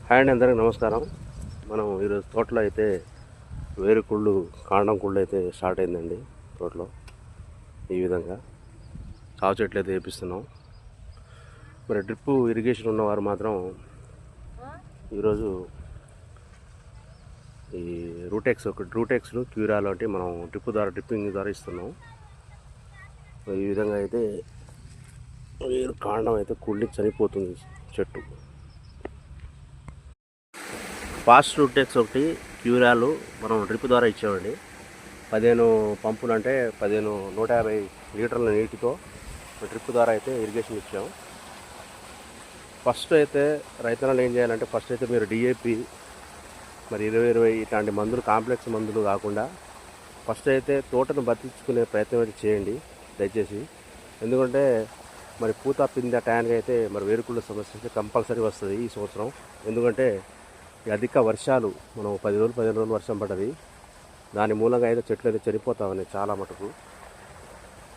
Hi అండి, అందరికీ నమస్కారం. మనం ఈరోజు తోటలో అయితే వేరుకుళ్ళు కాండం కుళ్ళు అయితే స్టార్ట్ అయిందండి. తోటలో ఈ విధంగా సాగు చెట్లు అయితే వేపిస్తున్నాం. మరి డ్రిప్ ఇరిగేషన్ ఉన్నవారు మాత్రం ఈరోజు ఈ రూటెక్స్ను క్యూరాలో అంటే మనం డ్రిప్పింగ్ ద్వారా ఇస్తున్నాం. ఈ విధంగా అయితే వేరు కాండం అయితే కుళ్ళి చనిపోతుంది చెట్టు. ఫాస్ట్ రూటెక్స్ ఒకటి క్యూరాలు మనం డ్రిప్ ద్వారా ఇచ్చామండి. 15 పంపులు అంటే 150 లీటర్ల నీటితో డ్రిప్ ద్వారా అయితే ఇరిగేషన్ ఇచ్చాము. ఫస్ట్ అయితే రైతన్నలు ఏం చేయాలంటే ఫస్ట్ అయితే మీరు డిఏపి మరి 20 ఇట్లాంటి మందులు కాంప్లెక్స్ మందులు కాకుండా ఫస్ట్ అయితే తోటను బతికించుకునే ప్రయత్నం అయితే చేయండి దయచేసి. ఎందుకంటే మరి పూత పిందె టయానికి అయితే మరి వేరుకుళ్ళ సమస్య అయితే కంపల్సరీ వస్తుంది ఈ సంవత్సరం. ఎందుకంటే అధిక వర్షాలు మనం 15 రోజులు వర్షం పడ్డది. దాని మూలంగా అయితే చెట్లు అయితే చనిపోతామని చాలా మటుకు.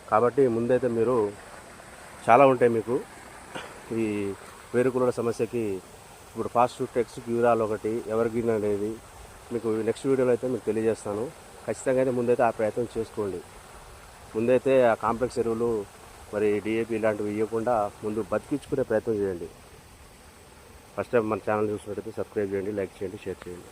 కాబట్టి ముందైతే మీరు చాలా ఉంటాయి మీకు ఈ వేరుకుళ్ళ సమస్యకి. ఇప్పుడు ఫాస్ట్ టెక్స్ క్యూరాల్ ఒకటి ఎవర్గ్రీన్ అనేది మీకు నెక్స్ట్ వీడియోలో అయితే మీకు తెలియజేస్తాను. ఖచ్చితంగా అయితే ముందైతే ఆ ప్రయత్నం చేసుకోండి. ముందైతే ఆ కాంప్లెక్స్ ఎరువులు మరి డిఏపి ఇలాంటివి ఇవ్వకుండా ముందు బతికించుకునే ప్రయత్నం చేయండి. ఫస్ట్ టైం మన ఛానల్ చూసినట్టయితే సబ్స్క్రైబ్ చేయండి, లైక్ చేయండి, షేర్ చేయండి.